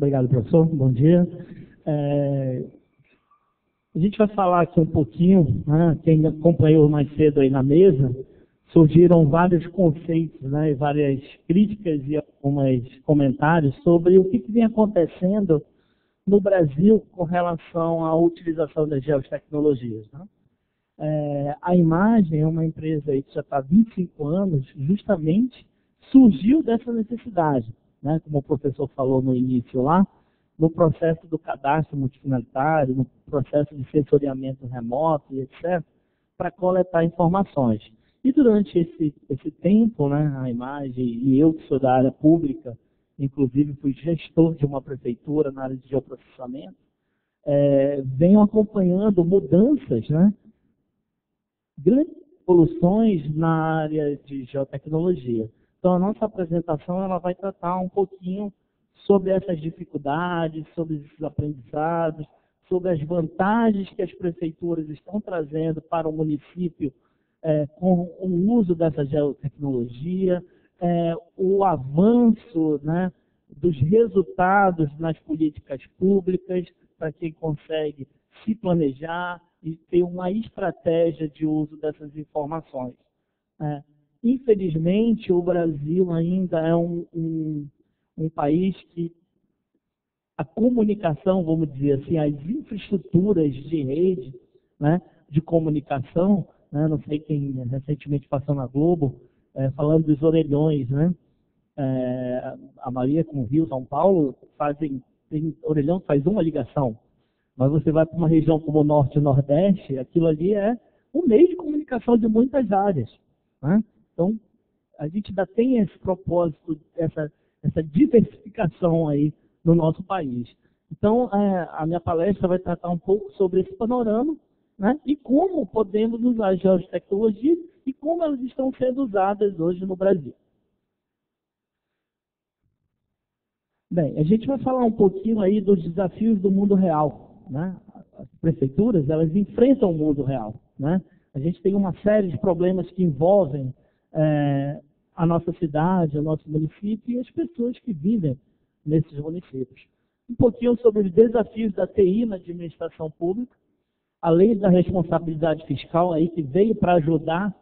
Obrigado, professor. Bom dia. A gente vai falar aqui um pouquinho, né, quem acompanhou mais cedo aí na mesa, surgiram vários conceitos, né, várias críticas e alguns comentários sobre o que vem acontecendo no Brasil com relação à utilização das geotecnologias. Né? A Imagem é uma empresa aí que já está há 25 anos, justamente surgiu dessa necessidade, né, como o professor falou no início lá, no processo do cadastro multifinalitário, no processo de sensoriamento remoto e etc., para coletar informações. E durante esse tempo, né, a Imagem, e eu que sou da área pública, inclusive fui gestor de uma prefeitura na área de geoprocessamento, venho acompanhando mudanças, né, grandes evoluções na área de geotecnologia. Então, a nossa apresentação ela vai tratar um pouquinho sobre essas dificuldades, sobre esses aprendizados, sobre as vantagens que as prefeituras estão trazendo para o município com o uso dessa geotecnologia, o avanço, né, dos resultados nas políticas públicas, para quem consegue se planejar e ter uma estratégia de uso dessas informações. Infelizmente, o Brasil ainda é um país que a comunicação, vamos dizer assim, as infraestruturas de rede, né, de comunicação, né, não sei quem recentemente passou na Globo, falando dos orelhões, né, a Maria com o Rio, São Paulo, tem orelhão que faz uma ligação, mas você vai para uma região como o Norte e Nordeste, aquilo ali é um meio de comunicação de muitas áreas. Né? Então, a gente ainda tem esse propósito, essa diversificação aí no nosso país. Então, a minha palestra vai tratar um pouco sobre esse panorama, né, e como podemos usar as geotecnologias e como elas estão sendo usadas hoje no Brasil. Bem, a gente vai falar um pouquinho aí dos desafios do mundo real. Né? As prefeituras, elas enfrentam o mundo real. Né? A gente tem uma série de problemas que envolvem a nossa cidade, o nosso município e as pessoas que vivem nesses municípios. Um pouquinho sobre os desafios da TI na administração pública, a lei da responsabilidade fiscal aí que veio para ajudar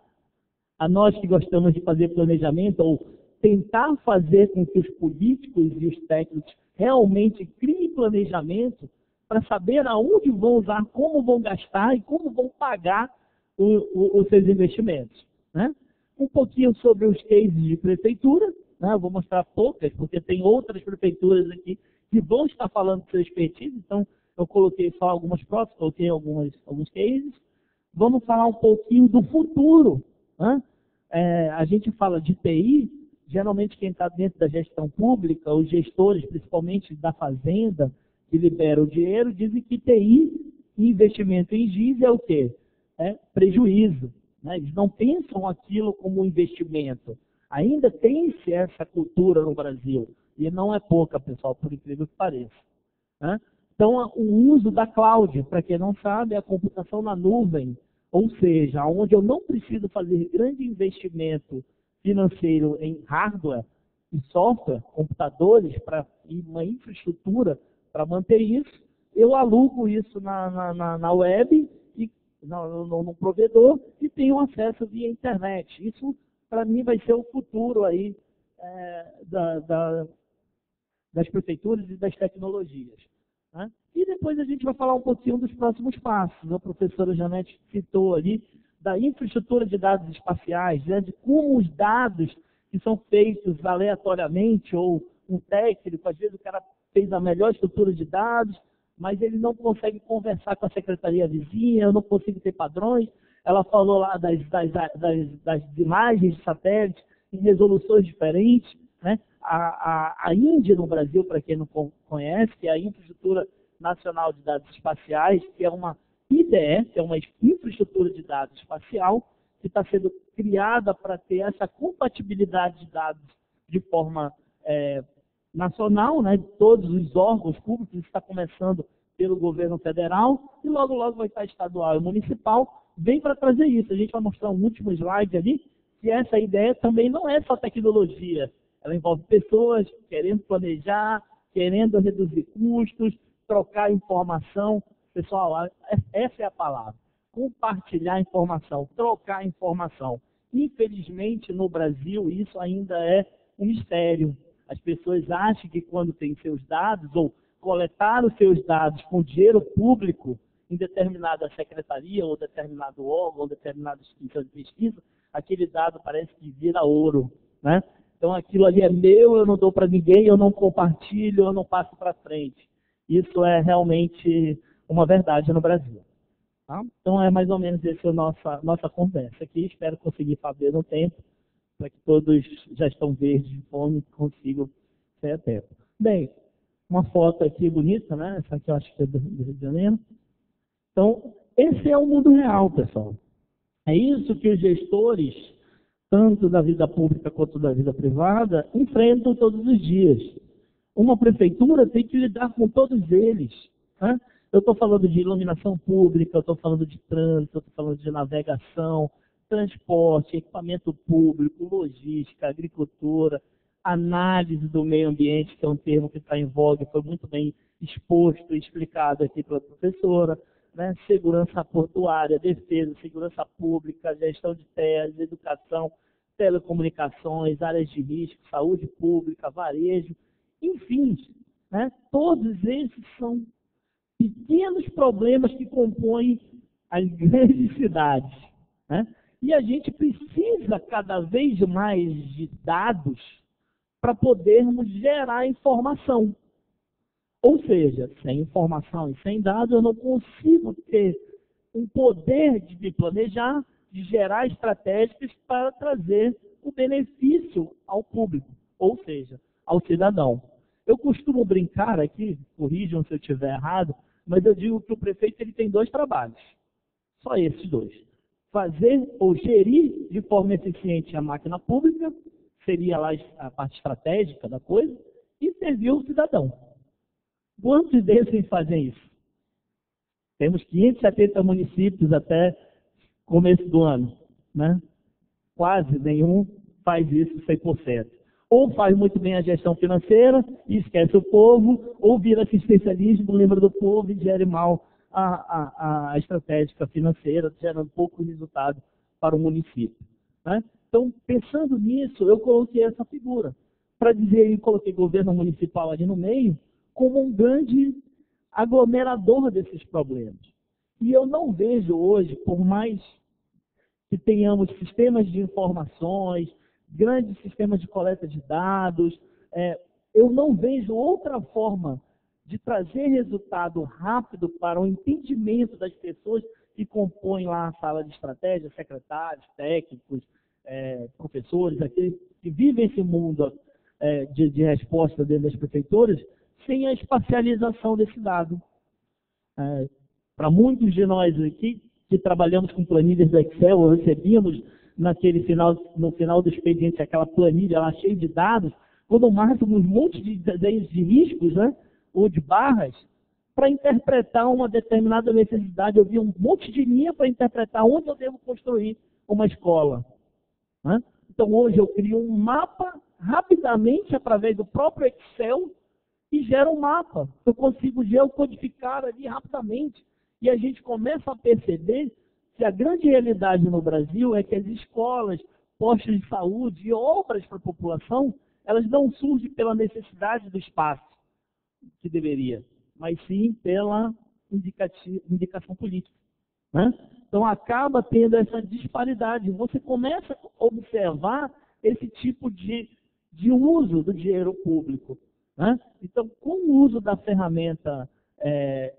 a nós que gostamos de fazer planejamento ou tentar fazer com que os políticos e os técnicos realmente criem planejamento para saber aonde vão usar, como vão gastar e como vão pagar os seus investimentos. Né? Um pouquinho sobre os cases de prefeitura, né? Eu vou mostrar poucas, porque tem outras prefeituras aqui que vão estar falando do seu expertise, então eu coloquei só algumas próprias, coloquei alguns cases. Vamos falar um pouquinho do futuro. Né? A gente fala de TI, geralmente quem está dentro da gestão pública, os gestores, principalmente da fazenda, que liberam o dinheiro, dizem que TI, investimento em GIS é o quê? É prejuízo. Né? Eles não pensam aquilo como investimento. Ainda tem-se essa cultura no Brasil, e não é pouca, pessoal, por incrível que pareça. Né? Então, o uso da cloud, para quem não sabe, é a computação na nuvem, ou seja, onde eu não preciso fazer grande investimento financeiro em hardware e software, computadores e uma infraestrutura para manter isso, eu alugo isso na web, e no provedor, e tenho acesso via internet. Isso, para mim, vai ser o futuro aí, das prefeituras e das tecnologias. Né? E depois a gente vai falar um pouquinho dos próximos passos. A professora Janete citou ali da infraestrutura de dados espaciais, né, de como os dados que são feitos aleatoriamente, ou um técnico, às vezes o cara fez a melhor estrutura de dados, mas ele não consegue conversar com a secretaria vizinha, eu não consigo ter padrões. Ela falou lá das imagens de satélite em resoluções diferentes. Né? A Índia no Brasil, para quem não conhece, que é a Infraestrutura Nacional de Dados Espaciais, que é uma IDE, que é uma infraestrutura de dados espacial, que está sendo criada para ter essa compatibilidade de dados de forma nacional, né? Todos os órgãos públicos, está começando pelo governo federal, e logo, logo vai estar estadual e municipal, vem para trazer isso. A gente vai mostrar um último slide ali, que essa ideia também não é só tecnologia, ela envolve pessoas querendo planejar, querendo reduzir custos, trocar informação. Pessoal, essa é a palavra. Compartilhar informação, trocar informação. Infelizmente, no Brasil, isso ainda é um mistério. As pessoas acham que quando têm seus dados, ou coletaram seus dados com dinheiro público em determinada secretaria, ou determinado órgão, ou determinada instituição de pesquisa, aquele dado parece que vira ouro, né? Então, aquilo ali é meu, eu não dou para ninguém, eu não compartilho, eu não passo para frente. Isso é realmente uma verdade no Brasil. Tá? Então, é mais ou menos essa a nossa conversa aqui. Espero conseguir fazer no tempo, para que todos já estão verdes de fome e consigam sair a tempo. Bem, uma foto aqui bonita, né? Essa aqui eu acho que é do Rio de Janeiro. Então, esse é o mundo real, pessoal. É isso que os gestores, tanto da vida pública quanto da vida privada, enfrentam todos os dias. Uma prefeitura tem que lidar com todos eles. Né? Eu estou falando de iluminação pública, eu estou falando de trânsito, eu estou falando de navegação, transporte, equipamento público, logística, agricultura, análise do meio ambiente, que é um termo que está em voga, foi muito bem exposto e explicado aqui pela professora, né? Segurança portuária, defesa, segurança pública, gestão de terras, educação, telecomunicações, áreas de risco, saúde pública, varejo, enfim, né? Todos esses são pequenos problemas que compõem as grandes cidades. Né? E a gente precisa cada vez mais de dados para podermos gerar informação. Ou seja, sem informação e sem dados, eu não consigo ter um poder de me planejar, de gerar estratégias para trazer o benefício ao público, ou seja, ao cidadão. Eu costumo brincar aqui, corrijam se eu estiver errado, mas eu digo que o prefeito ele tem dois trabalhos, só esses dois. Fazer ou gerir de forma eficiente a máquina pública, seria lá a parte estratégica da coisa, e servir o cidadão. Quantos desses fazem isso? Temos 570 municípios até começo do ano, né? Quase nenhum faz isso 100%. Ou faz muito bem a gestão financeira e esquece o povo, ou vira assistencialismo, lembra do povo e gere mal a estratégia financeira, gerando pouco resultado para o município. Né? Então, pensando nisso, eu coloquei essa figura. Para dizer, eu coloquei governo municipal ali no meio, como um grande aglomerador desses problemas. E eu não vejo hoje, por mais que tenhamos sistemas de informações, grandes sistemas de coleta de dados, eu não vejo outra forma de trazer resultado rápido para o entendimento das pessoas que compõem lá a sala de estratégia, secretários, técnicos, professores, aqueles que vivem esse mundo de resposta dentro das prefeituras, sem a espacialização desse dado. Para muitos de nós aqui, que trabalhamos com planilhas do Excel, recebíamos no final do expediente aquela planilha lá cheia de dados, quando marcamos um monte de desenhos de riscos, né, ou de barras, para interpretar uma determinada necessidade. Eu vi um monte de linha para interpretar onde eu devo construir uma escola. Né? Então, hoje eu crio um mapa rapidamente, através do próprio Excel, e gera um mapa. Eu consigo geocodificar ali rapidamente. E a gente começa a perceber que a grande realidade no Brasil é que as escolas, postos de saúde e obras para a população, elas não surgem pela necessidade do espaço, que deveria, mas sim pela indicação política. Né? Então acaba tendo essa disparidade. Você começa a observar esse tipo de uso do dinheiro público. Né? Então, com o uso da ferramenta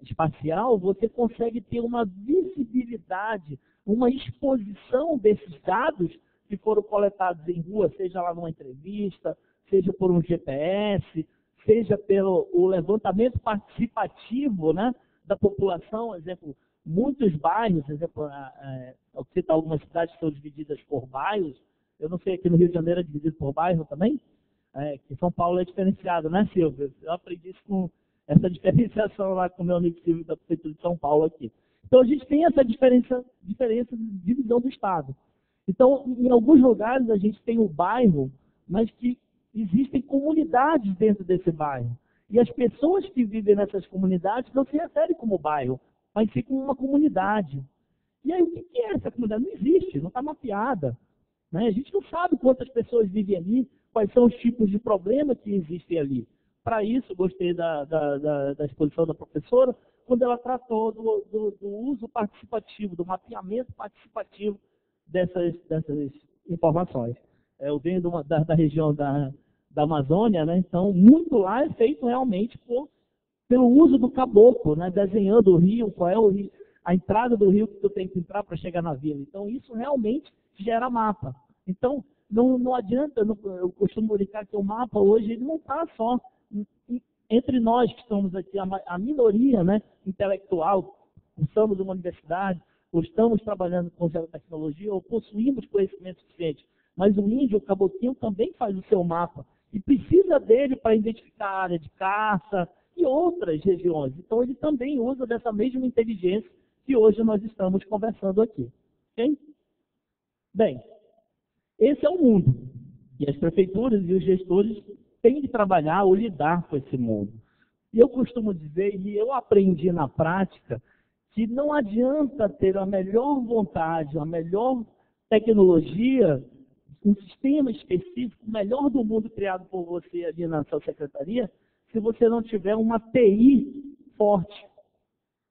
espacial, você consegue ter uma visibilidade, uma exposição desses dados que foram coletados em rua, seja lá numa entrevista, seja por um GPS, seja pelo o levantamento participativo, né, da população. Exemplo, muitos bairros, exemplo, eu citar algumas cidades que são divididas por bairros. Eu não sei, aqui no Rio de Janeiro é dividido por bairro também? Que São Paulo é diferenciado, né, Silvio? Eu aprendi isso com essa diferenciação lá com o meu amigo Silvio da Prefeitura de São Paulo aqui. Então, a gente tem essa diferença de divisão do Estado. Então, em alguns lugares, a gente tem o bairro, mas que existem comunidades dentro desse bairro. E as pessoas que vivem nessas comunidades não se referem como bairro, mas sim como uma comunidade. E aí, o que é essa comunidade? Não existe, não está mapeada. Né? A gente não sabe quantas pessoas vivem ali, quais são os tipos de problemas que existem ali. Para isso, gostei da exposição da professora, quando ela tratou do uso participativo, do mapeamento participativo dessas informações. Eu venho da região da Amazônia, né? Então, muito lá é feito realmente pelo uso do caboclo, né? Desenhando o rio, qual é o rio, a entrada do rio que tu tem que entrar para chegar na vila. Então, isso realmente gera mapa. Então, não adianta, eu costumo brincar que o mapa hoje ele não está só entre nós que estamos aqui, a minoria, né, intelectual, cursamos uma universidade, ou estamos trabalhando com geotecnologia, ou possuímos conhecimento suficiente. Mas o índio, o caboclinho, também faz o seu mapa. E precisa dele para identificar a área de caça e outras regiões. Então, ele também usa dessa mesma inteligência que hoje nós estamos conversando aqui. Ok? Bem, esse é o mundo. E as prefeituras e os gestores têm de trabalhar ou lidar com esse mundo. E eu costumo dizer, e eu aprendi na prática, que não adianta ter a melhor vontade, a melhor tecnologia, um sistema específico, o melhor do mundo criado por você ali na sua secretaria, se você não tiver uma TI forte.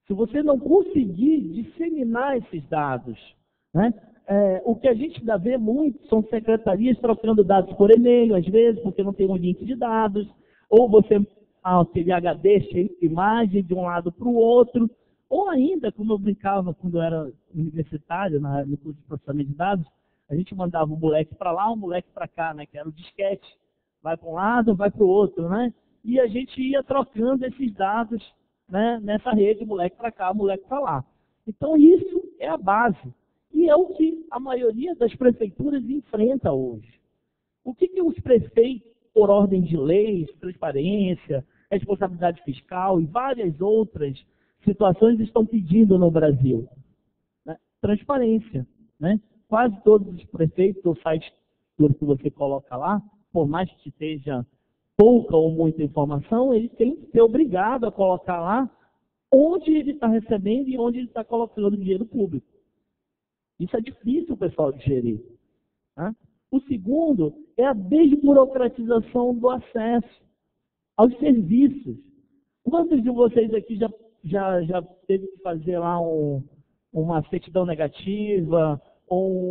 Se você não conseguir disseminar esses dados, né? O que a gente ainda vê muito são secretarias trocando dados por e-mail, às vezes, porque não tem um link de dados, ou você, aquele HD cheio de imagem de um lado para o outro, ou ainda, como eu brincava quando eu era universitário, no curso de processamento de dados, a gente mandava um moleque para lá, um moleque para cá, né, que era o disquete, vai para um lado, vai para o outro, né? E a gente ia trocando esses dados, né, nessa rede, moleque para cá, moleque para lá. Então, isso é a base. E é o que a maioria das prefeituras enfrenta hoje. O que os prefeitos, por ordem de leis, transparência, responsabilidade fiscal e várias outras situações estão pedindo no Brasil? Né? Transparência. Né? Quase todos os prefeitos, o site que você coloca lá, por mais que esteja pouca ou muita informação, ele tem que ser obrigado a colocar lá onde ele está recebendo e onde ele está colocando dinheiro público. Isso é difícil, pessoal, de gerir. Tá? O segundo é a desburocratização do acesso aos serviços. Quantos de vocês aqui já teve que fazer lá uma certidão negativa, ou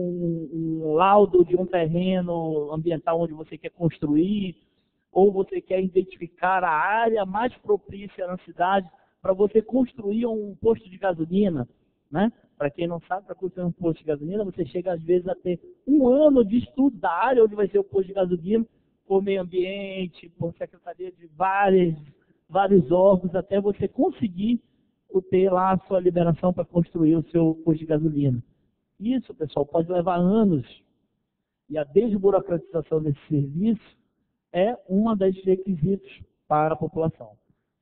um laudo de um terreno ambiental onde você quer construir, ou você quer identificar a área mais propícia na cidade para você construir um posto de gasolina, né? Para quem não sabe, para construir um posto de gasolina, você chega às vezes a ter um ano de estudo da área onde vai ser o posto de gasolina, por meio ambiente, por secretaria de vários órgãos, até você conseguir ter lá a sua liberação para construir o seu posto de gasolina. Isso, pessoal, pode levar anos. E a desburocratização desse serviço é uma das requisitos para a população.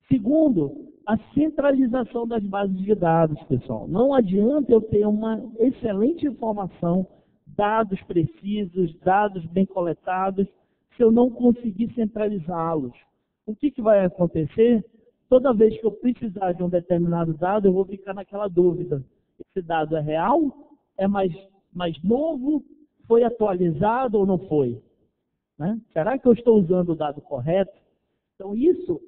Segundo, a centralização das bases de dados, pessoal. Não adianta eu ter uma excelente informação, dados precisos, dados bem coletados, se eu não conseguir centralizá-los. O que vai acontecer? Toda vez que eu precisar de um determinado dado, eu vou ficar naquela dúvida. Esse dado é real? É mais novo? Foi atualizado ou não foi? Né? Será que eu estou usando o dado correto? Então, isso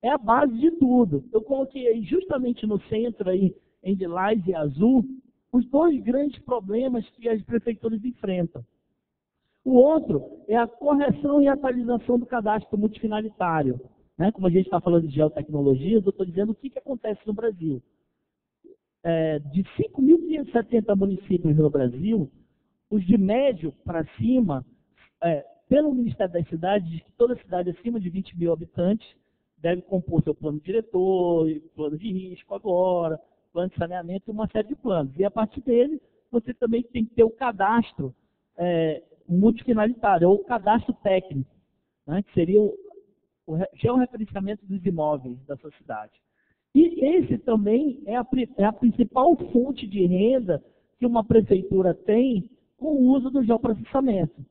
é a base de tudo. Eu coloquei justamente no centro, aí, em lilás e azul, os dois grandes problemas que as prefeituras enfrentam. O outro é a correção e atualização do cadastro multifinalitário. Né? Como a gente está falando de geotecnologias, eu estou dizendo o que acontece no Brasil. De 5.570 municípios no Brasil, os de médio para cima, pelo Ministério das Cidades, diz que toda cidade acima de 20 mil habitantes deve compor seu plano diretor, plano de risco agora, plano de saneamento e uma série de planos. E a partir dele, você também tem que ter o cadastro multifinalitário, ou o cadastro técnico, né, que seria o georreferenciamento dos imóveis da sua cidade. E esse também é a principal fonte de renda que uma prefeitura tem com o uso do geoprocessamento.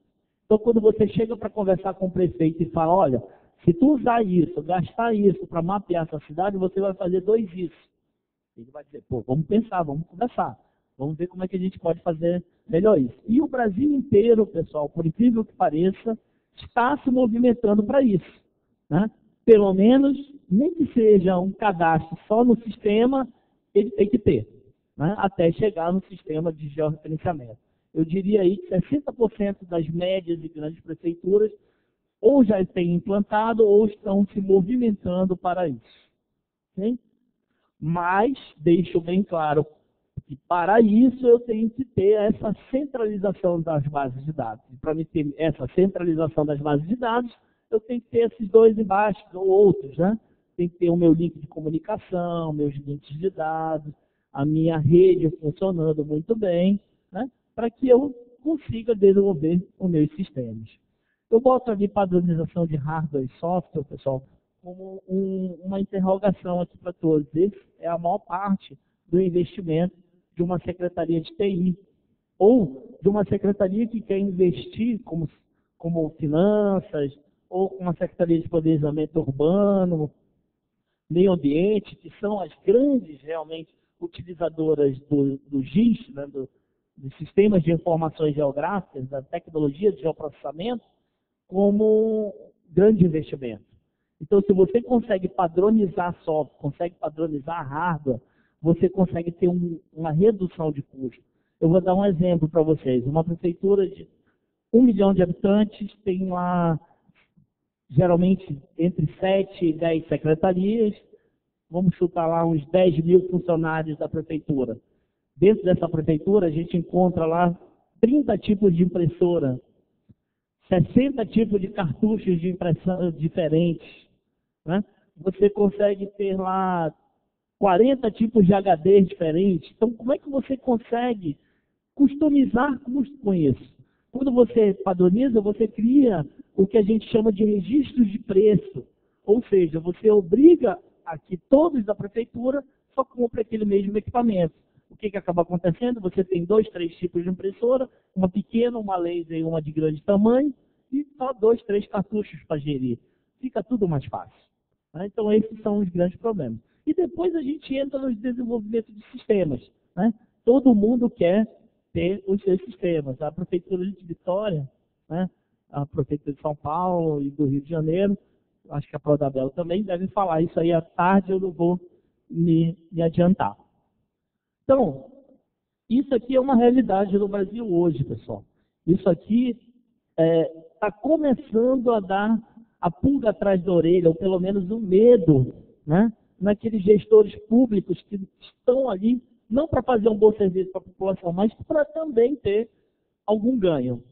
Então, quando você chega para conversar com o prefeito e fala, olha, Se tu usar isso, gastar isso para mapear essa cidade, você vai fazer 2 isso. Ele vai dizer, pô, vamos pensar, vamos conversar. Vamos ver como é que a gente pode fazer melhor isso. E o Brasil inteiro, pessoal, por incrível que pareça, está se movimentando para isso. Né? Pelo menos, nem que seja um cadastro só no sistema, ele tem que ter, né? Até chegar no sistema de georreferenciamento. Eu diria aí que 60% das médias e grandes prefeituras ou já têm implantado ou estão se movimentando para isso. Okay? Mas deixo bem claro que para isso eu tenho que ter essa centralização das bases de dados. E para ter essa centralização das bases de dados, eu tenho que ter esses 2 embaixo, ou outros, né? Tem que ter o meu link de comunicação, meus links de dados, a minha rede funcionando muito bem, né? Para que eu consiga desenvolver os meus sistemas. Eu boto ali padronização de hardware e software, pessoal, como uma interrogação aqui para todos. Esse é a maior parte do investimento de uma secretaria de TI, ou de uma secretaria que quer investir como finanças, ou uma secretaria de planejamento urbano, meio ambiente, que são as grandes, realmente, utilizadoras do GIS, né, dos sistemas de informações geográficas, da tecnologia de geoprocessamento, como grande investimento. Então, se você consegue padronizar software, consegue padronizar hardware, você consegue ter uma redução de custo. Eu vou dar um exemplo para vocês. Uma prefeitura de 1 milhão de habitantes tem lá, geralmente, entre 7 e 10 secretarias. Vamos chutar lá uns 10 mil funcionários da prefeitura. Dentro dessa prefeitura, a gente encontra lá 30 tipos de impressora, 60 tipos de cartuchos de impressão diferentes. Né? Você consegue ter lá 40 tipos de HDs diferentes. Então, como é que você consegue customizar custo com isso? Quando você padroniza, você cria o que a gente chama de registros de preço. Ou seja, você obriga a que todos da prefeitura só comprem aquele mesmo equipamento. O que acaba acontecendo? Você tem 2, 3 tipos de impressora, uma pequena, uma laser e uma de grande tamanho, e só 2, 3 cartuchos para gerir. Fica tudo mais fácil. Né? Então, esses são os grandes problemas. E depois a gente entra no desenvolvimento de sistemas. Né? Todo mundo quer ter os seus sistemas. A Prefeitura de Vitória, né? A Prefeitura de São Paulo e do Rio de Janeiro, acho que a Prodabel também deve falar isso aí à tarde, eu não vou me adiantar. Então, isso aqui é uma realidade no Brasil hoje, pessoal. Isso aqui está começando a dar a pulga atrás da orelha, ou pelo menos o medo, né? Naqueles gestores públicos que estão ali, não para fazer um bom serviço para a população, mas para também ter algum ganho.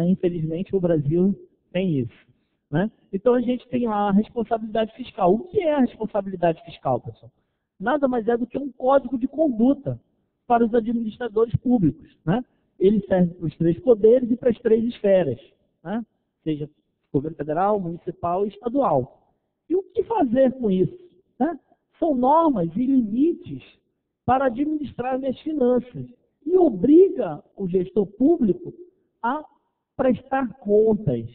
Infelizmente, o Brasil tem isso. Né? Então, a gente tem lá a responsabilidade fiscal. O que é a responsabilidade fiscal, pessoal? Nada mais é do que um código de conduta para os administradores públicos. Né? Ele serve para os 3 poderes e para as 3 esferas, né? Seja governo federal, municipal e estadual. E o que fazer com isso? Né? São normas e limites para administrar minhas finanças. E obriga o gestor público a prestar contas.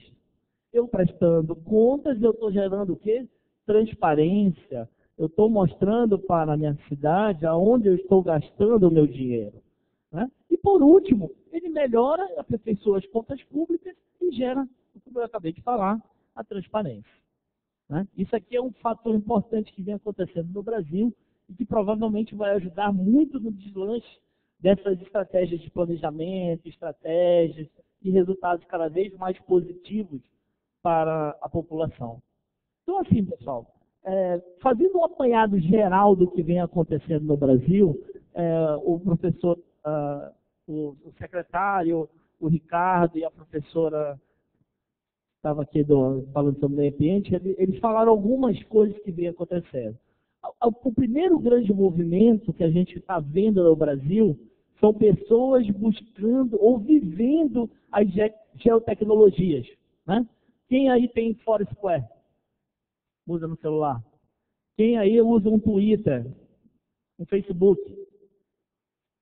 Eu prestando contas, eu estou gerando o quê? Transparência. Eu estou mostrando para a minha cidade aonde eu estou gastando o meu dinheiro. Né? E, por último, ele melhora, aperfeiçoa as contas públicas e gera, como eu acabei de falar, a transparência. Né? Isso aqui é um fator importante que vem acontecendo no Brasil e que provavelmente vai ajudar muito no deslanche dessas estratégias de planejamento, estratégias e resultados cada vez mais positivos para a população. Então, assim, pessoal, fazendo um apanhado geral do que vem acontecendo no Brasil, o professor, o secretário, o Ricardo e a professora estava aqui falando sobre o meio ambiente, eles falaram algumas coisas que vem acontecendo. O primeiro grande movimento que a gente está vendo no Brasil são pessoas buscando ou vivendo as geotecnologias. Né? Quem aí tem Foursquare? Usa no celular. Quem aí usa um Twitter? Um Facebook?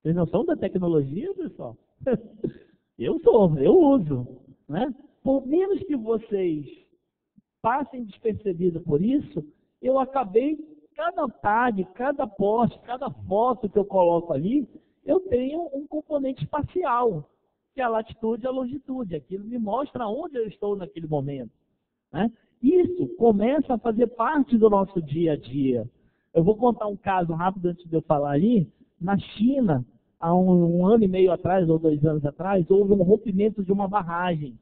Vocês não são da tecnologia, pessoal? Eu uso. Né? Por menos que vocês passem despercebidos por isso, eu acabei, cada tag, cada post, cada foto que eu coloco ali, eu tenho um componente espacial, que é a latitude e a longitude. Aquilo me mostra onde eu estou naquele momento, né? Isso começa a fazer parte do nosso dia a dia. Eu vou contar um caso rápido antes de eu falar ali. Na China, há um ano e meio atrás, ou 2 anos atrás, houve um rompimento de uma barragem.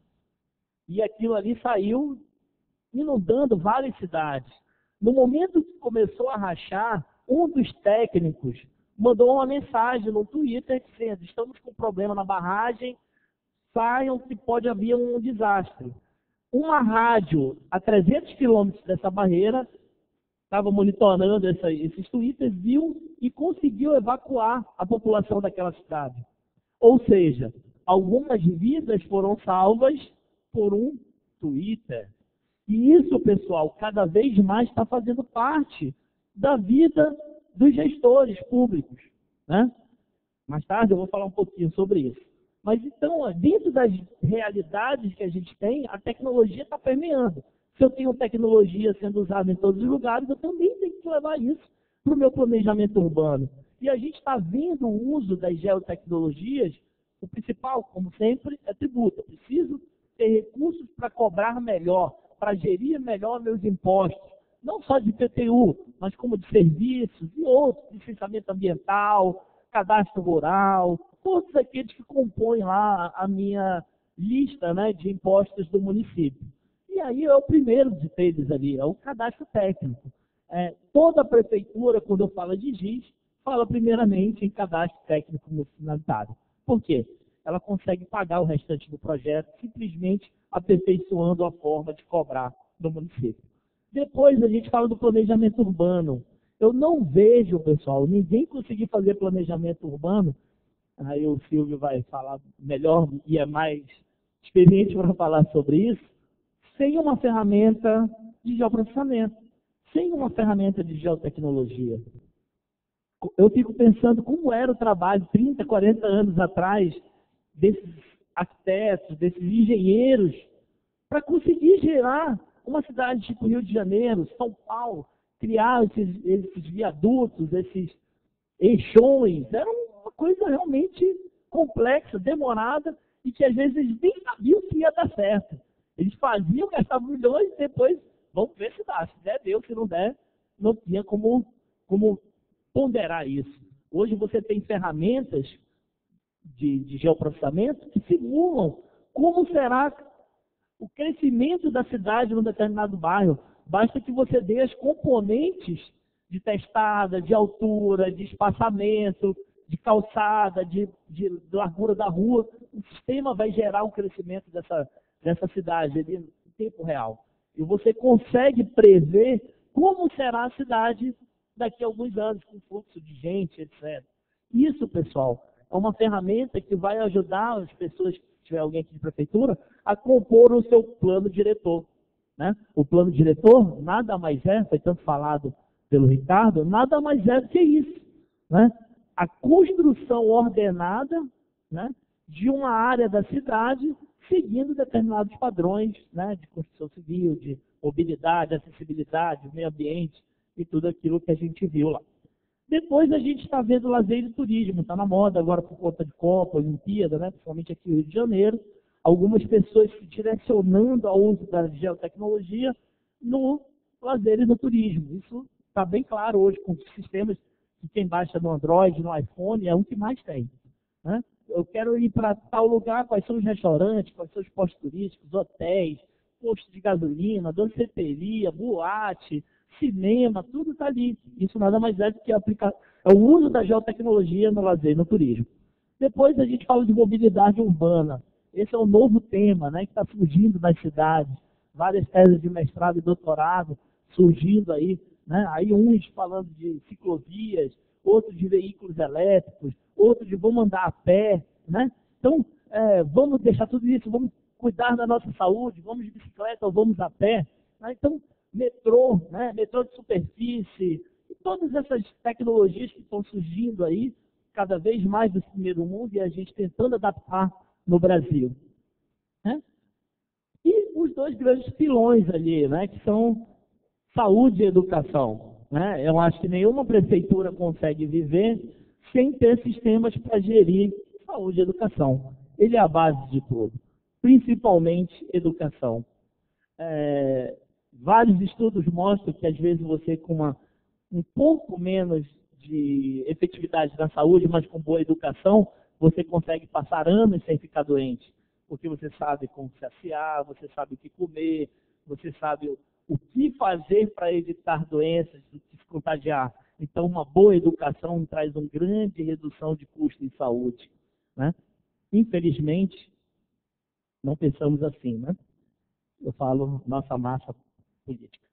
E aquilo ali saiu inundando várias cidades. No momento que começou a rachar, um dos técnicos mandou uma mensagem no Twitter dizendo: estamos com problema na barragem, saiam que pode haver um desastre. Uma rádio a 300 quilômetros dessa barreira estava monitorando esses twitters, viu e conseguiu evacuar a população daquela cidade. Ou seja, algumas vidas foram salvas por um Twitter. E isso, pessoal, cada vez mais está fazendo parte da vida dos gestores públicos, né? Mais tarde eu vou falar um pouquinho sobre isso. Mas então, dentro das realidades que a gente tem, a tecnologia está permeando. Se eu tenho tecnologia sendo usada em todos os lugares, eu também tenho que levar isso para o meu planejamento urbano. E a gente está vendo o uso das geotecnologias, o principal, como sempre, é tributo. Eu preciso ter recursos para cobrar melhor, para gerir melhor meus impostos, não só de IPTU, mas como de serviços e outros, licenciamento ambiental, cadastro rural, todos aqueles que compõem lá a minha lista, né, de impostos do município. E aí é o primeiro de deles ali, é o cadastro técnico. Toda a prefeitura, quando eu falo de GIS, fala primeiramente em cadastro técnico finalitário. Por quê? Ela consegue pagar o restante do projeto simplesmente aperfeiçoando a forma de cobrar do município. Depois a gente fala do planejamento urbano. Eu não vejo, pessoal, ninguém conseguir fazer planejamento urbano. Aí o Silvio vai falar melhor e é mais experiente para falar sobre isso, sem uma ferramenta de geoprocessamento, sem uma ferramenta de geotecnologia. Eu fico pensando como era o trabalho 30, 40 anos atrás desses arquitetos, desses engenheiros, para conseguir gerar uma cidade tipo Rio de Janeiro, São Paulo, criar esses viadutos, esses eixões. Era uma coisa realmente complexa, demorada, e que às vezes eles nem sabiam se ia dar certo. Eles faziam, gastavam milhões e depois, vamos ver se dá. Se der, deu. Se não der, não tinha como ponderar isso. Hoje você tem ferramentas de geoprocessamento que simulam como será o crescimento da cidade num determinado bairro. Basta que você dê as componentes de testada, de altura, de espaçamento, de calçada, de largura da rua. O sistema vai gerar o crescimento dessa cidade ali em tempo real. E você consegue prever como será a cidade daqui a alguns anos, com fluxo de gente, etc. Isso, pessoal, é uma ferramenta que vai ajudar as pessoas, se tiver alguém aqui de prefeitura, a compor o seu plano diretor, né? O plano diretor nada mais foi tanto falado pelo Ricardo, nada mais é do que isso, né? A construção ordenada, né, de uma área da cidade seguindo determinados padrões, né, de construção civil, de mobilidade, acessibilidade, meio ambiente e tudo aquilo que a gente viu lá. Depois a gente está vendo lazer e turismo, está na moda agora por conta de Copa, Olimpíada, né, principalmente aqui no Rio de Janeiro, algumas pessoas se direcionando ao uso da geotecnologia no lazer e no turismo. Isso está bem claro hoje com os sistemas que quem baixa no Android, no iPhone, é o que mais tem, né? Eu quero ir para tal lugar, quais são os restaurantes, quais são os postos turísticos, hotéis, postos de gasolina, danceteria, boate, cinema, tudo está ali. Isso nada mais é do que é o uso da geotecnologia no lazer e no turismo. Depois a gente fala de mobilidade urbana. Esse é um novo tema, né, que está surgindo nas cidades. Várias teses de mestrado e doutorado surgindo aí, né? Aí uns falando de ciclovias, outros de veículos elétricos, outros de vamos andar a pé, né? Então, vamos deixar tudo isso, vamos cuidar da nossa saúde, vamos de bicicleta ou vamos a pé, né? Então, metrô, né? Metrô de superfície, e todas essas tecnologias que estão surgindo aí, cada vez mais do primeiro mundo, e a gente tentando adaptar no Brasil, né? E os dois grandes pilões ali, né, que são saúde e educação. Né? Eu acho que nenhuma prefeitura consegue viver sem ter sistemas para gerir saúde e educação. Ele é a base de tudo, principalmente educação. Vários estudos mostram que, às vezes, você com um pouco menos de efetividade na saúde, mas com boa educação, você consegue passar anos sem ficar doente. Porque você sabe como se saciar, você sabe o que comer, você sabe o que fazer para evitar doenças, de se contagiar. Então, uma boa educação traz uma grande redução de custo em saúde. Né? Infelizmente, não pensamos assim, né? Eu falo nossa massa política.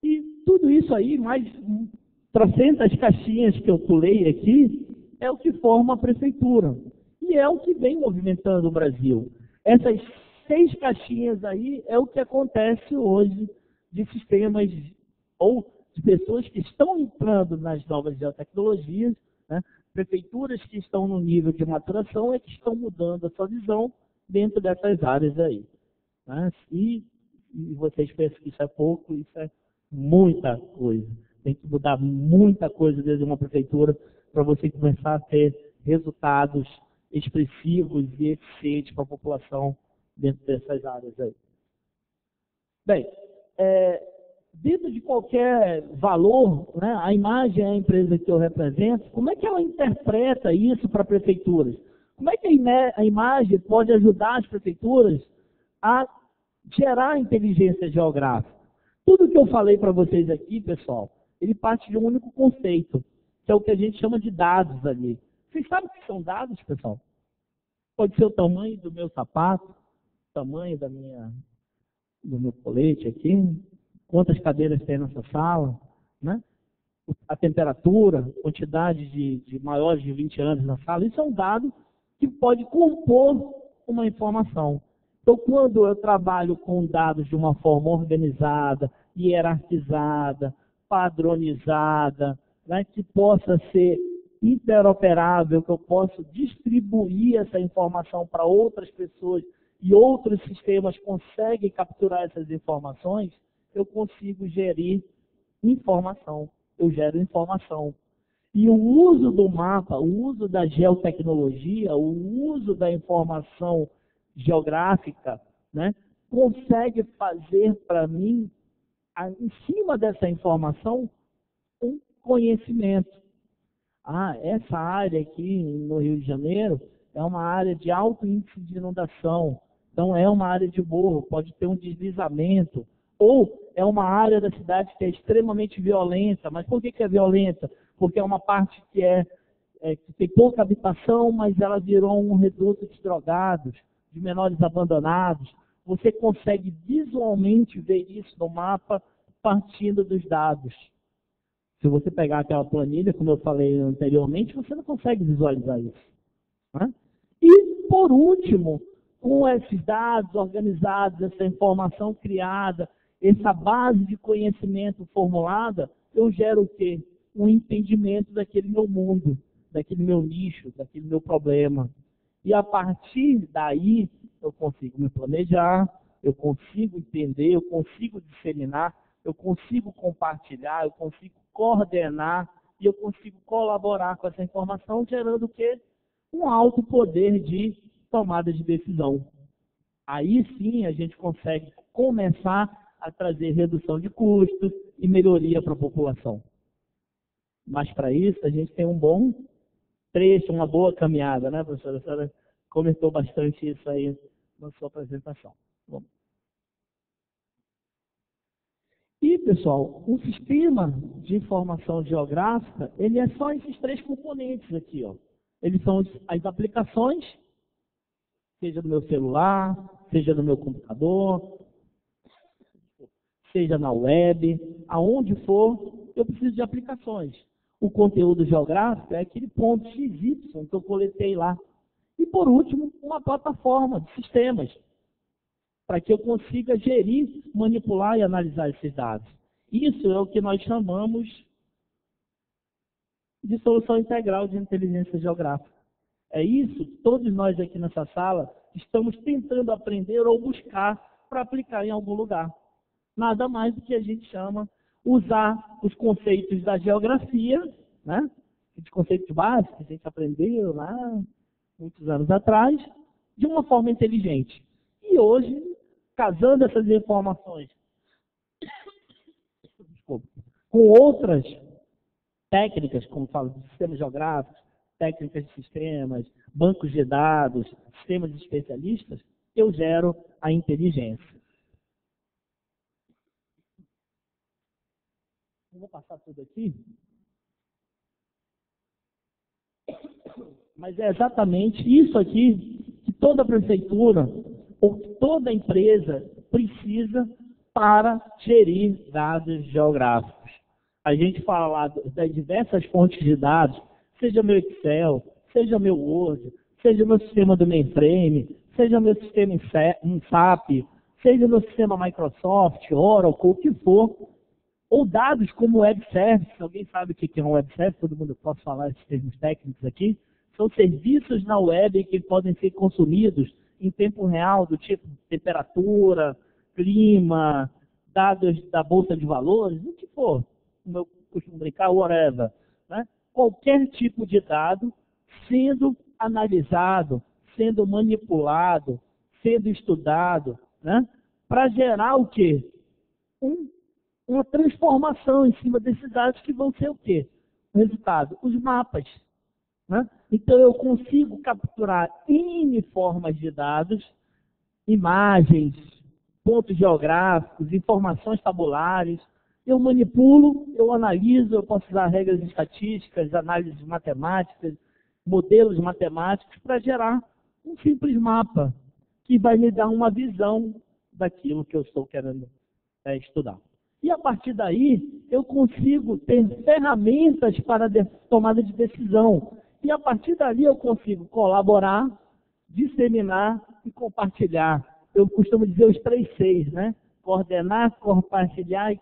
E tudo isso aí, mais 300 caixinhas que eu pulei aqui, é o que forma a prefeitura. E é o que vem movimentando o Brasil. Essas 6 caixinhas aí é o que acontece hoje de sistemas ou de pessoas que estão entrando nas novas geotecnologias, né? Prefeituras que estão no nível de maturação é que estão mudando a sua visão dentro dessas áreas aí. Né? E vocês pensam que isso é pouco, isso é muita coisa. Tem que mudar muita coisa dentro de uma prefeitura para você começar a ter resultados expressivos e eficientes para a população dentro dessas áreas aí. Bem, dentro de qualquer valor, né, a imagem é a empresa que eu represento, como é que ela interpreta isso para prefeituras? Como é que a imagem pode ajudar as prefeituras a gerar inteligência geográfica? Tudo que eu falei para vocês aqui, pessoal, ele parte de um único conceito, que é o que a gente chama de dados ali. Vocês sabem o que são dados, pessoal? Pode ser o tamanho do meu sapato, o tamanho do meu colete aqui, quantas cadeiras tem nessa sala, né? A temperatura, quantidade de maiores de 20 anos na sala. Isso é um dado que pode compor uma informação. Então, quando eu trabalho com dados de uma forma organizada, hierarquizada, padronizada, né, que possa ser interoperável, que eu possa distribuir essa informação para outras pessoas e outros sistemas conseguem capturar essas informações, eu consigo gerir informação. Eu gero informação. E o uso do mapa, o uso da geotecnologia, o uso da informação geográfica, né, consegue fazer para mim, em cima dessa informação, um conhecimento. Essa área aqui no Rio de Janeiro é uma área de alto índice de inundação. Então, é uma área de morro, pode ter um deslizamento. Ou é uma área da cidade que é extremamente violenta. Mas por que é violenta? Porque é uma parte que tem pouca habitação, mas ela virou um reduto de drogados, de menores abandonados. Você consegue visualmente ver isso no mapa partindo dos dados. Se você pegar aquela planilha, como eu falei anteriormente, você não consegue visualizar isso. Né? E, por último, com esses dados organizados, essa informação criada, essa base de conhecimento formulada, eu gero o quê? Um entendimento daquele meu mundo, daquele meu nicho, daquele meu problema. E a partir daí, eu consigo me planejar, eu consigo entender, eu consigo disseminar, eu consigo compartilhar, eu consigo coordenar e eu consigo colaborar com essa informação, gerando o quê? Um alto poder de tomada de decisão. Aí sim a gente consegue começar a trazer redução de custos e melhoria para a população. Mas para isso a gente tem um bom trecho, uma boa caminhada, né, professora? A senhora comentou bastante isso aí na sua apresentação. Bom. E, pessoal, um sistema de informação geográfica, ele é só esses 3 componentes aqui, ó. Eles são as aplicações, seja no meu celular, seja no meu computador, seja na web, aonde for, eu preciso de aplicações. O conteúdo geográfico é aquele ponto XY que eu coletei lá. E, por último, uma plataforma de sistemas, para que eu consiga gerir, manipular e analisar esses dados. Isso é o que nós chamamos de solução integral de inteligência geográfica. É isso que todos nós aqui nessa sala estamos tentando aprender ou buscar para aplicar em algum lugar. Nada mais do que a gente chama usar os conceitos da geografia, né? Os conceitos básicos que a gente aprendeu lá muitos anos atrás, de uma forma inteligente. E hoje, casando essas informações com outras técnicas, como falo, de sistemas geográficos, técnicas de sistemas, bancos de dados, sistemas de especialistas, eu gero a inteligência. Eu vou passar tudo aqui. Mas é exatamente isso aqui que toda prefeitura ou toda empresa precisa para gerir dados geográficos. A gente fala lá das diversas fontes de dados, seja meu Excel, seja meu Word, seja meu sistema do mainframe, seja meu sistema em SAP, seja meu sistema Microsoft, Oracle, o que for, ou dados como web service. Alguém sabe o que é um web service? Todo mundo pode falar esses termos técnicos aqui. São serviços na web que podem ser consumidos em tempo real, do tipo temperatura, clima, dados da bolsa de valores, o que for. Como eu costumo brincar, whatever. Né? Qualquer tipo de dado sendo analisado, sendo manipulado, sendo estudado, né? Para gerar o quê? Uma transformação em cima desses dados que vão ser o quê? O resultado, os mapas. Né? Então eu consigo capturar N formas de dados, imagens, pontos geográficos, informações tabulares. Eu manipulo, eu analiso, eu posso usar regras estatísticas, análises matemáticas, modelos matemáticos para gerar um simples mapa que vai me dar uma visão daquilo que eu estou querendo estudar. E a partir daí, eu consigo ter ferramentas para tomada de decisão. E a partir dali eu consigo colaborar, disseminar e compartilhar. Eu costumo dizer os 3 Cs, né? Coordenar, compartilhar e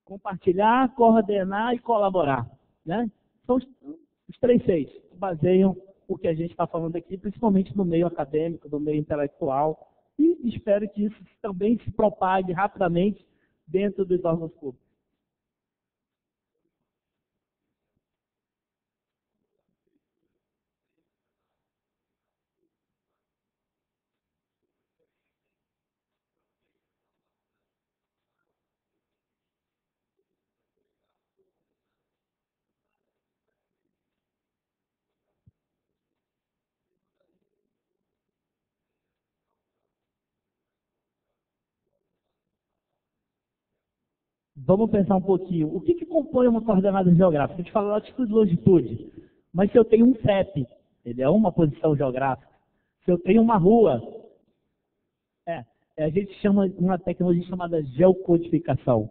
compartilhar, coordenar e colaborar. Né? São os 3 Cs que baseiam o que a gente está falando aqui, principalmente no meio acadêmico, no meio intelectual. E espero que isso também se propague rapidamente dentro dos órgãos públicos. Vamos pensar um pouquinho. O que compõe uma coordenada geográfica? A gente fala latitude e longitude. Mas se eu tenho um CEP, ele é uma posição geográfica. Se eu tenho uma rua, a gente chama uma tecnologia chamada geocodificação.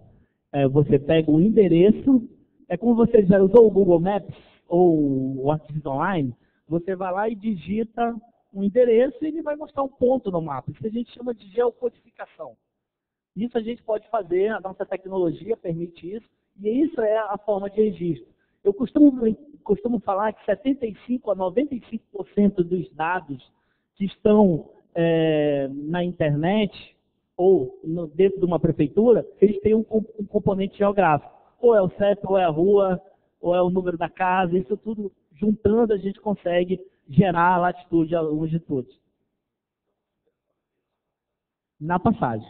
Você pega o endereço, é como você já usou o Google Maps ou o Arquivos Online, você vai lá e digita um endereço e ele vai mostrar um ponto no mapa. Isso a gente chama de geocodificação. Isso a gente pode fazer, a nossa tecnologia permite isso, e isso é a forma de registro. Eu costumo falar que 75% a 95% dos dados que estão na internet ou dentro de uma prefeitura, eles têm um componente geográfico. Ou é o CEP, ou é a rua, ou é o número da casa, isso tudo juntando a gente consegue gerar a latitude e a longitude. Na passagem.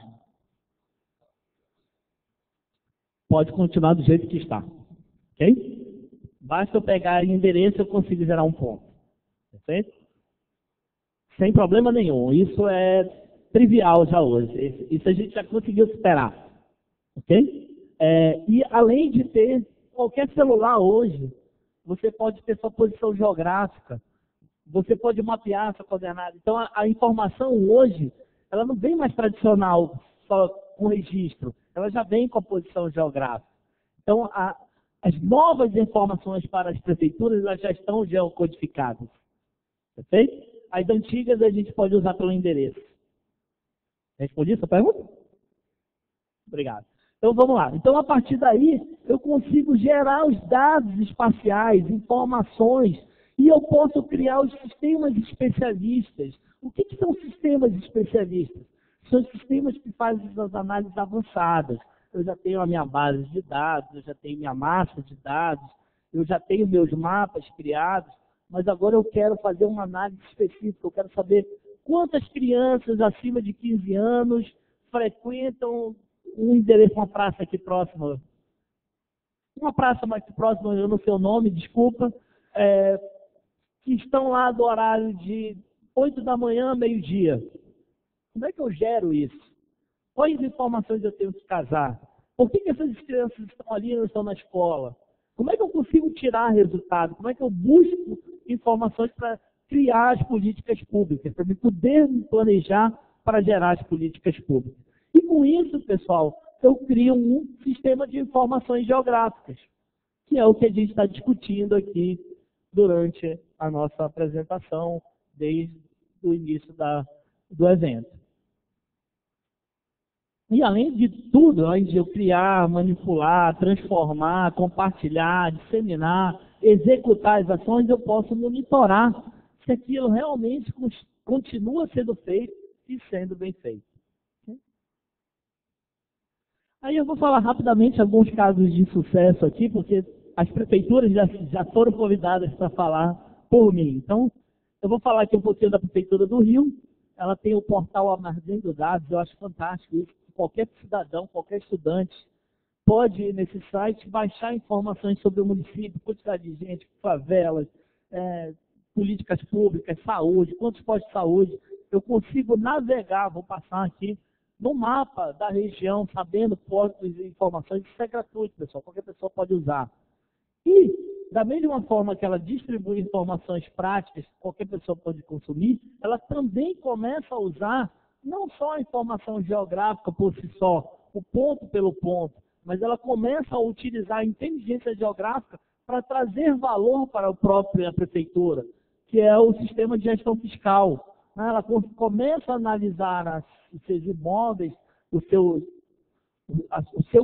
Pode continuar do jeito que está. Ok? Basta eu pegar o endereço e eu consigo gerar um ponto. Perfeito? Sem problema nenhum. Isso é trivial já hoje. Isso a gente já conseguiu superar. Ok? E além de ter qualquer celular hoje, você pode ter sua posição geográfica. Você pode mapear sua coordenada. Então a informação hoje, ela não vem mais tradicional, só com registro. Ela já vem com a posição geográfica. Então, as novas informações para as prefeituras elas já estão geocodificadas. Perfeito? As antigas a gente pode usar pelo endereço. Respondi essa pergunta? Obrigado. Então, vamos lá. Então, a partir daí, eu consigo gerar os dados espaciais, informações, e eu posso criar os sistemas especialistas, O que são sistemas especialistas? São sistemas que fazem as análises avançadas. Eu já tenho a minha base de dados, eu já tenho minha massa de dados, eu já tenho meus mapas criados, mas agora eu quero fazer uma análise específica, eu quero saber quantas crianças acima de 15 anos frequentam um endereço, uma praça aqui próxima. Uma praça mais próxima, eu não sei o nome, desculpa, que estão lá do horário de 8 da manhã a meio-dia. Como é que eu gero isso? Quais informações eu tenho que casar? Por que essas crianças estão ali e não estão na escola? Como é que eu consigo tirar resultado? Como é que eu busco informações para criar as políticas públicas, para poder me planejar para gerar as políticas públicas? E com isso, pessoal, eu crio um sistema de informações geográficas, que é o que a gente está discutindo aqui durante a nossa apresentação, desde o início do evento. E além de tudo, além de eu criar, manipular, transformar, compartilhar, disseminar, executar as ações, eu posso monitorar se aquilo realmente continua sendo feito e sendo bem feito. Aí eu vou falar rapidamente alguns casos de sucesso aqui, porque as prefeituras já foram convidadas para falar por mim. Então, eu vou falar aqui um pouquinho da Prefeitura do Rio. Ela tem o portal Armazém Dados, eu acho fantástico isso. Qualquer cidadão, qualquer estudante pode ir nesse site, baixar informações sobre o município, quantidade de gente, favelas, políticas públicas, saúde, quantos postos de saúde. Eu consigo navegar, vou passar aqui, no mapa da região, sabendo postos e informações. Isso é gratuito, pessoal, qualquer pessoa pode usar. E, da mesma forma que ela distribui informações práticas, qualquer pessoa pode consumir, ela também começa a usar não só a informação geográfica por si só, o ponto pelo ponto, mas ela começa a utilizar a inteligência geográfica para trazer valor para a própria prefeitura, que é o sistema de gestão fiscal. Ela começa a analisar os seus imóveis, o seu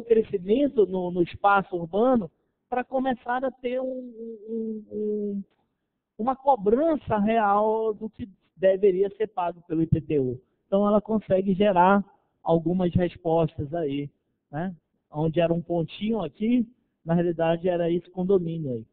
crescimento no espaço urbano, para começar a ter uma cobrança real do que deveria ser pago pelo IPTU. Então, ela consegue gerar algumas respostas aí, né? Onde era um pontinho aqui, na realidade era esse condomínio aí,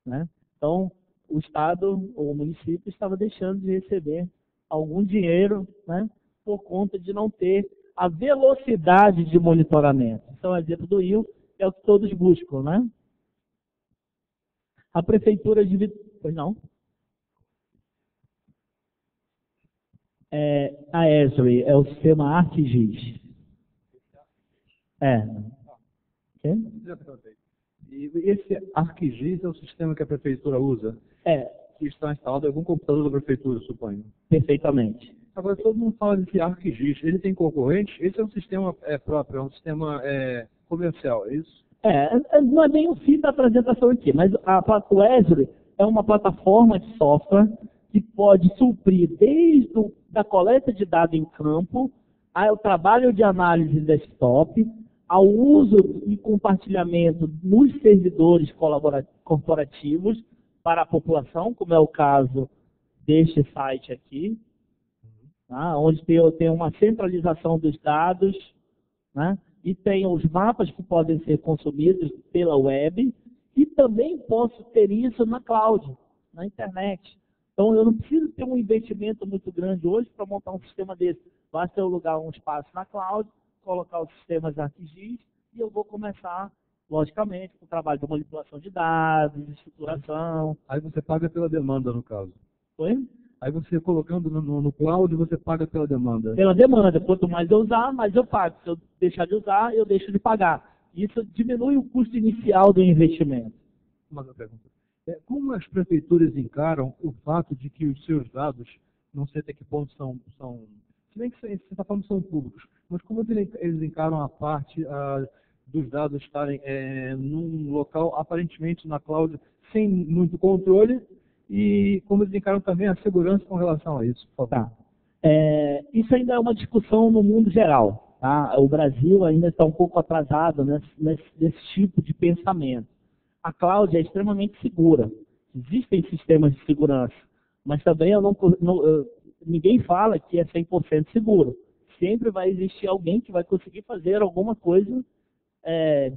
né? Então, o Estado ou o município estava deixando de receber algum dinheiro, né? Por conta de não ter a velocidade de monitoramento. Então, exemplo do Rio é o que todos buscam, né? A Prefeitura de Vitória... Pois não? A Esri é o sistema ArcGIS. E esse ArcGIS é o sistema que a prefeitura usa? Que está instalado em algum computador da prefeitura, suponho. Perfeitamente. Agora, todo mundo fala desse ArcGIS. Ele tem concorrente? Esse é um sistema próprio, é um sistema comercial, é isso? Não é bem o fim da apresentação aqui, mas o Esri é uma plataforma de software que pode suprir desde a coleta de dados em campo, ao trabalho de análise desktop, ao uso e compartilhamento nos servidores corporativos para a população, como é o caso deste site aqui, tá? Onde tem uma centralização dos dados, né? E tem os mapas que podem ser consumidos pela web, e também posso ter isso na cloud, na internet. Então, eu não preciso ter um investimento muito grande hoje para montar um sistema desse. Basta eu alugar um espaço na cloud, colocar os sistemas ArcGIS e eu vou começar, logicamente, com o trabalho de manipulação de dados, de estruturação. Aí você paga pela demanda, no caso. Oi? Aí você colocando no cloud, você paga pela demanda. Pela demanda. Quanto mais eu usar, mais eu pago. Se eu deixar de usar, eu deixo de pagar. Isso diminui o custo inicial do investimento. Uma pergunta. Como as prefeituras encaram o fato de que os seus dados, não sei até que ponto são se bem que você está falando que são públicos, mas como eles encaram a parte dos dados estarem num local, aparentemente na cloud, sem muito controle, e como eles encaram também a segurança com relação a isso? Tá. Isso ainda é uma discussão no mundo geral. Tá? O Brasil ainda está um pouco atrasado nesse tipo de pensamento. A cloud é extremamente segura. Existem sistemas de segurança, mas também ninguém fala que é 100% seguro. Sempre vai existir alguém que vai conseguir fazer alguma coisa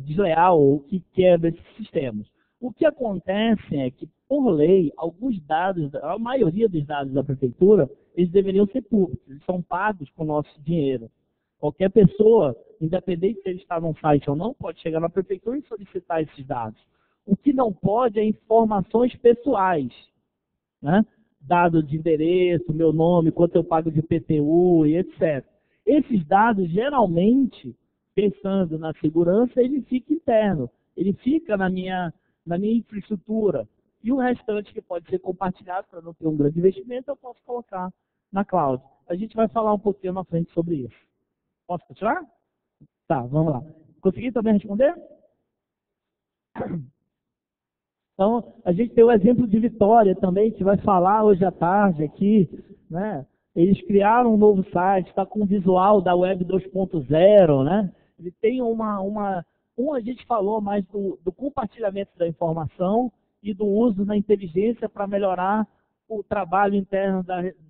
desleal ou que quebra esses sistemas. O que acontece é que, por lei, alguns dados, a maioria dos dados da prefeitura, eles deveriam ser públicos, eles são pagos com o nosso dinheiro. Qualquer pessoa, independente se ele está num site ou não, pode chegar na prefeitura e solicitar esses dados. O que não pode é informações pessoais, né? Dado de endereço, meu nome, quanto eu pago de IPTU e etc. Esses dados, geralmente, pensando na segurança, ele fica interno, ele fica na minha infraestrutura. E o restante que pode ser compartilhado para não ter um grande investimento, eu posso colocar na cloud. A gente vai falar um pouquinho na frente sobre isso. Posso continuar? Tá, vamos lá. Consegui também responder? Então, a gente tem o exemplo de Vitória também, que vai falar hoje à tarde aqui, né? Eles criaram um novo site, está com o visual da Web 2.0, né? Ele tem a gente falou mais do compartilhamento da informação e do uso da inteligência para melhorar o trabalho interno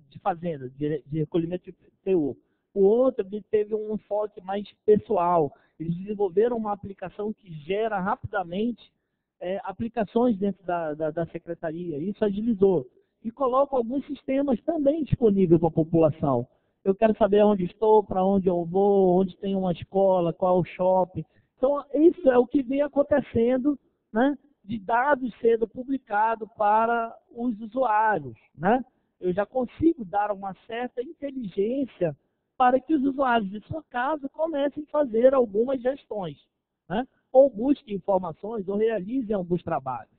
de fazenda, de recolhimento de IPTU. O outro, ele teve um enfoque mais pessoal. Eles desenvolveram uma aplicação que gera rapidamente aplicações dentro da secretaria. Isso agilizou. E colocam alguns sistemas também disponíveis para a população. Eu quero saber onde estou, para onde eu vou, onde tem uma escola, qual é o shopping. Então, isso é o que vem acontecendo, né, de dados sendo publicados para os usuários, né? Eu já consigo dar uma certa inteligência para que os usuários de sua casa comecem a fazer algumas gestões, né? Ou busquem informações, ou realizem alguns trabalhos,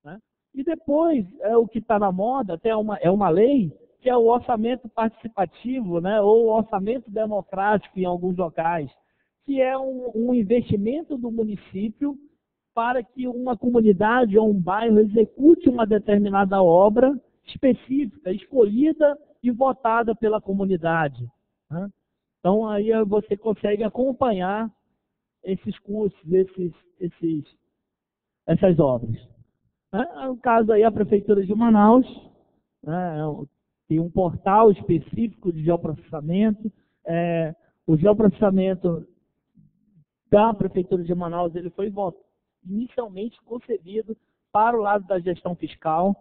né? E depois, o que está na moda, até uma lei, que é o orçamento participativo, né? Ou o orçamento democrático em alguns locais, que é um investimento do município para que uma comunidade ou um bairro execute uma determinada obra específica, escolhida e votada pela comunidade, né? Então, aí você consegue acompanhar esses cursos, essas obras. No caso aí, a Prefeitura de Manaus, né, tem um portal específico de geoprocessamento. O geoprocessamento da Prefeitura de Manaus, ele foi inicialmente concebido para o lado da gestão fiscal.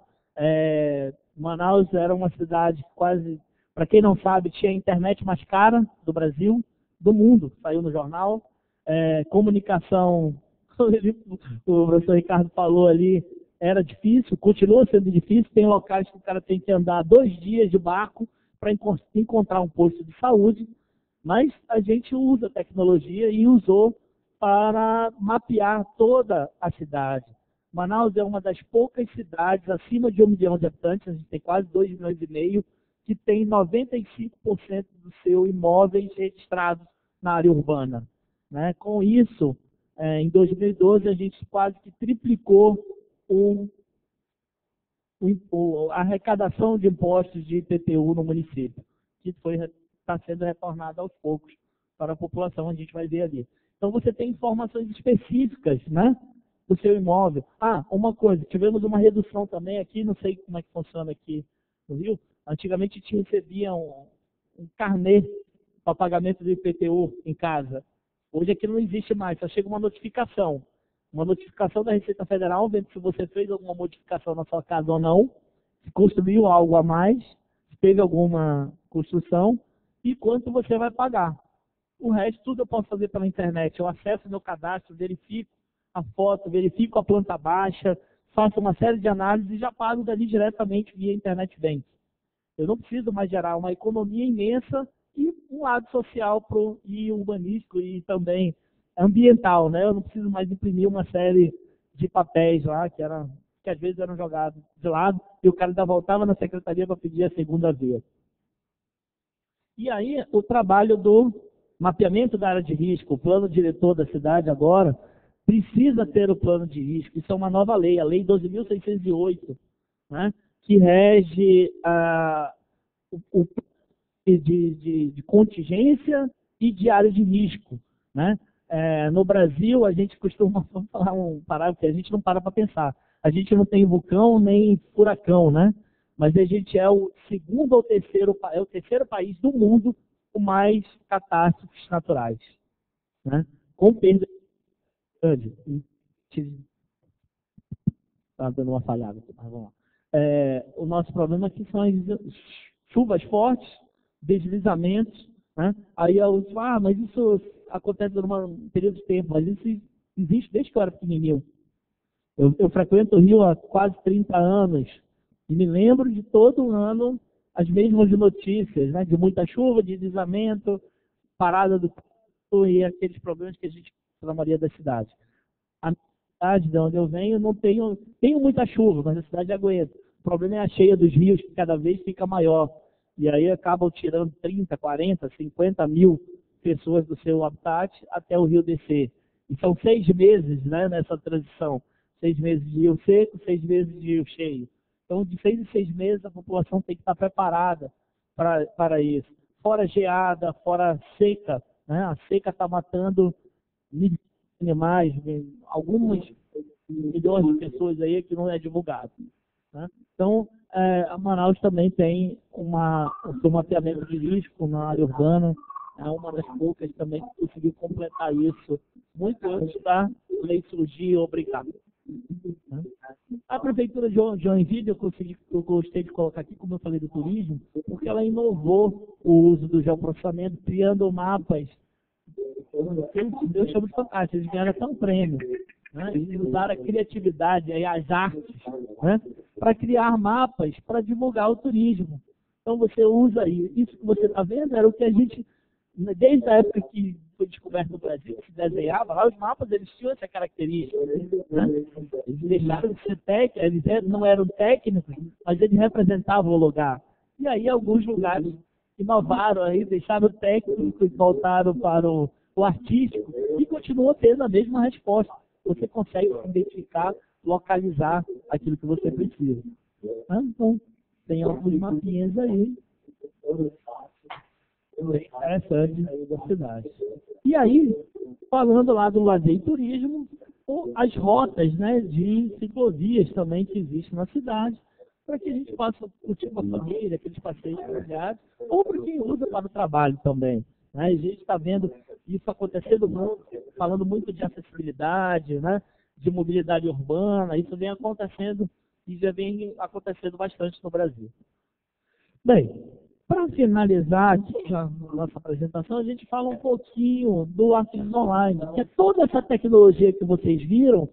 Manaus era uma cidade quase, para quem não sabe, tinha a internet mais cara do Brasil, do mundo, saiu no jornal. Comunicação, o professor Ricardo falou ali, era difícil, continua sendo difícil. Tem locais que o cara tem que andar 2 dias de barco para encontrar um posto de saúde, mas a gente usa a tecnologia e usou para mapear toda a cidade. Manaus é uma das poucas cidades acima de 1 milhão de habitantes, a gente tem quase 2,5 milhões, que tem 95% dos seus imóveis registrados na área urbana, né? Com isso, em 2012, a gente quase que triplicou a arrecadação de impostos de IPTU no município, que está sendo retornado aos poucos para a população, a gente vai ver ali. Então, você tem informações específicas, né, do seu imóvel. Uma coisa, tivemos uma redução também aqui, não sei como é que funciona aqui no Rio. Antigamente, a gente recebia um carnê para pagamento do IPTU em casa. Hoje aqui não existe mais, só chega uma notificação da Receita Federal, vendo se você fez alguma modificação na sua casa ou não, se construiu algo a mais, se teve alguma construção e quanto você vai pagar. O resto, tudo eu posso fazer pela internet. Eu acesso meu cadastro, verifico a foto, verifico a planta baixa, faço uma série de análises e já pago dali diretamente via Internet Bank. Eu não preciso mais gerar uma economia imensa e um lado social e urbanístico e também ambiental, né? Eu não preciso mais imprimir uma série de papéis lá que às vezes eram jogados de lado e o cara ainda voltava na secretaria para pedir a segunda vez. E aí o trabalho do mapeamento da área de risco, o plano diretor da cidade agora precisa ter o plano de risco. Isso é uma nova lei, a Lei 12.608, né? Que rege o de contingência e de área de risco, né? No Brasil, a gente costuma falar um parágrafo que a gente não para pensar. A gente não tem vulcão nem furacão, né? Mas a gente é o segundo ou terceiro, é o terceiro país do mundo com mais catástrofes naturais, né? Com perda grande. Está dando uma falhada aqui, mas vamos lá. O nosso problema aqui são as chuvas fortes, deslizamentos, né? Aí eu digo, mas isso acontece num período de tempo, mas isso existe desde que eu era pequenininho. Eu frequento o Rio há quase 30 anos e me lembro de todo ano as mesmas notícias, né? De muita chuva, de deslizamento, parada do trânsito e aqueles problemas que a gente tem na maioria das cidades. A cidade de onde eu venho não tenho muita chuva, mas a cidade aguenta. O problema é a cheia dos rios, que cada vez fica maior. E aí acabam tirando 30, 40, 50 mil pessoas do seu habitat até o rio descer. E são 6 meses, né, nessa transição. 6 meses de rio seco, 6 meses de rio cheio. Então, de 6 em 6 meses, a população tem que estar preparada para isso. Fora geada, fora seca, né? A seca está matando milhões de animais, algumas milhões de pessoas aí que não é divulgado, né? Então, a Manaus também tem um mapeamento de risco na área urbana, é uma das poucas também que conseguiu completar isso muito antes da lei surgir e obrigar. A prefeitura de Joinville, eu gostei de colocar aqui, como eu falei do turismo, porque ela inovou o uso do geoprocessamento, criando mapas que eu chamo de fantásticos, eles ganharam até um prêmio, né? Eles usaram a criatividade e as artes, né? Para criar mapas para divulgar o turismo. Então você usa isso que você está vendo, era o que a gente, desde a época que foi descoberto no Brasil, que se desenhava lá, os mapas eles tinham essa característica, né? Eles deixaram de ser técnicos, eles não eram técnicos, mas eles representavam o lugar. E aí alguns lugares inovaram aí, deixaram o técnico e voltaram para o artístico e continuam tendo a mesma resposta. Você consegue identificar, localizar aquilo que você precisa. Então, tem alguns mapinhas aí bem interessantes da cidade. E aí, falando lá do lazer e turismo, as rotas, né, de ciclovias também que existem na cidade, para que a gente possa curtir com a família, aqueles passeios familiares, ou para quem usa para o trabalho também, né? A gente está vendo isso acontecendo muito, falando muito de acessibilidade, né, de mobilidade urbana, isso vem acontecendo e já vem acontecendo bastante no Brasil. Bem, para finalizar aqui a nossa apresentação, a gente fala um pouquinho do Arquivos Online, que é toda essa tecnologia que vocês viram,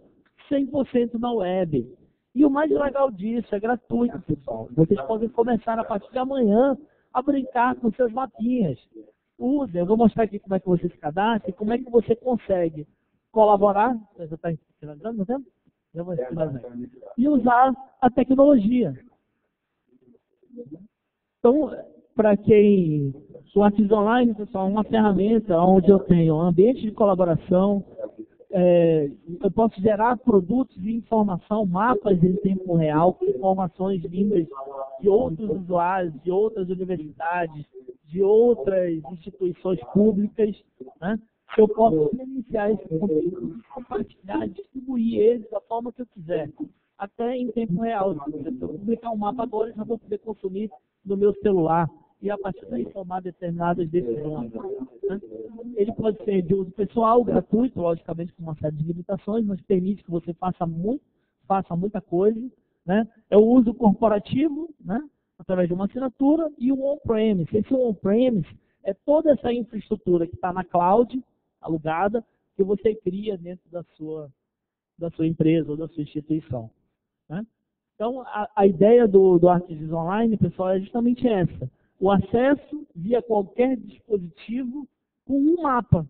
100% na web. E o mais legal disso, é gratuito, pessoal. Vocês podem começar a partir de amanhã a brincar com seus mapinhas. Usem, eu vou mostrar aqui como é que você se cadastra e como é que você consegue colaborar. Você já está finalizando, não é? Já vou finalizar. E usar a tecnologia. Então, para quem... O Arquivos Online, pessoal, é uma ferramenta onde eu tenho um ambiente de colaboração, eu posso gerar produtos de informação, mapas em tempo real, informações lindas de outros usuários, de outras universidades, de outras instituições públicas, né? Eu posso iniciar esse conteúdo, compartilhar, distribuir ele da forma que eu quiser, até em tempo real. Se eu publicar um mapa agora, eu já vou poder consumir no meu celular e a partir daí tomar determinadas decisões, né? Ele pode ser de uso pessoal, gratuito, logicamente com uma série de limitações, mas permite que você faça muita coisa, né? É o uso corporativo, né, através de uma assinatura, e o on-premise. Esse on-premise é toda essa infraestrutura que está na cloud, alugada, que você cria dentro da sua empresa ou da sua instituição, né? Então, a ideia do Arquivos Online, pessoal, é justamente essa. O acesso via qualquer dispositivo com um mapa.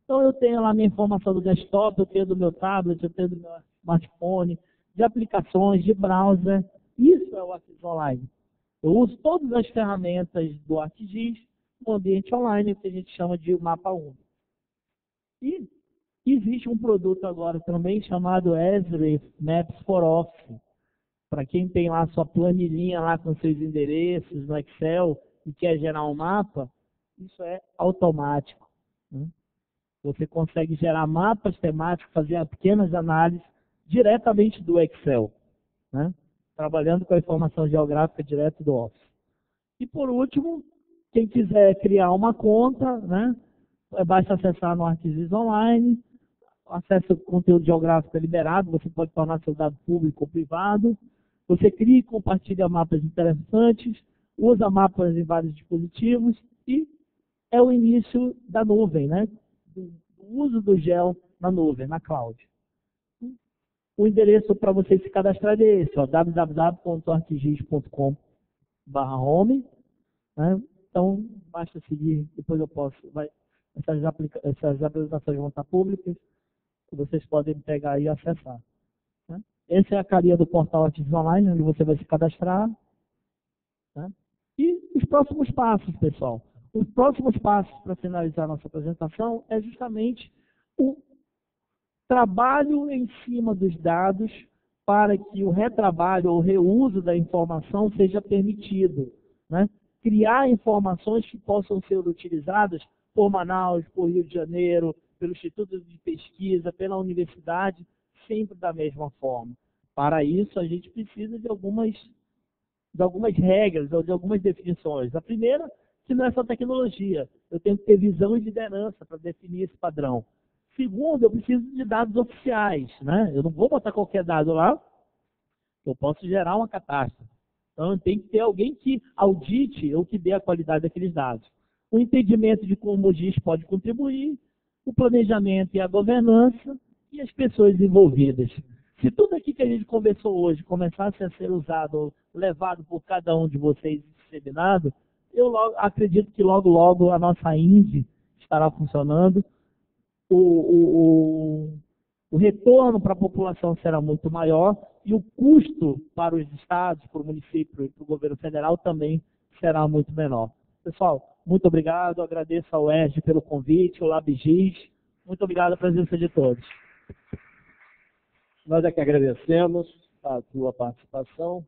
Então, eu tenho lá minha informação do desktop, eu tenho do meu tablet, eu tenho do meu smartphone, de aplicações, de browser. Isso é o Arquivos Online. Eu uso todas as ferramentas do ArcGIS no ambiente online, que a gente chama de mapa único. E existe um produto agora também chamado Esri Maps for Office. Para quem tem lá sua planilhinha lá com seus endereços no Excel e quer gerar um mapa, isso é automático, né? Você consegue gerar mapas temáticos, fazer pequenas análises diretamente do Excel, né? trabalhando com a informação geográfica direto do Office. E por último, quem quiser criar uma conta, né, basta acessar no ArcGIS Online, acesso ao conteúdo geográfico é liberado, você pode tornar seu dado público ou privado, você cria e compartilha mapas interessantes, usa mapas em vários dispositivos e é o início da nuvem, né, do uso do GEL na nuvem, na cloud. O endereço para você se cadastrar é esse, www.arcgis.com/home. Né? Então, basta seguir, depois eu posso. Essas apresentações vão estar públicas, vocês podem pegar e acessar. Né? Essa é a carinha do portal ArcGIS Online, onde você vai se cadastrar. Né? E os próximos passos, pessoal. Os próximos passos para finalizar nossa apresentação é justamente o trabalho em cima dos dados para que o retrabalho ou reuso da informação seja permitido. Né? Criar informações que possam ser utilizadas por Manaus, por Rio de Janeiro, pelo Instituto de Pesquisa, pela universidade, sempre da mesma forma. Para isso, a gente precisa de algumas regras ou de algumas definições. A primeira, que não é só tecnologia. Eu tenho que ter visão e liderança para definir esse padrão. Segundo, eu preciso de dados oficiais. Né? Eu não vou botar qualquer dado lá, eu posso gerar uma catástrofe. Então, tem que ter alguém que audite ou que dê a qualidade daqueles dados. O entendimento de como o GIS pode contribuir, o planejamento e a governança e as pessoas envolvidas. Se tudo aqui que a gente conversou hoje começasse a ser usado ou levado por cada um de vocês e disseminado, eu acredito que logo, logo a nossa INDE estará funcionando. O retorno para a população será muito maior e o custo para os estados, para o município e para o governo federal também será muito menor. Pessoal, muito obrigado, agradeço ao UERJ pelo convite, ao LabGIS, muito obrigado a presença de todos. Nós é que agradecemos a tua participação.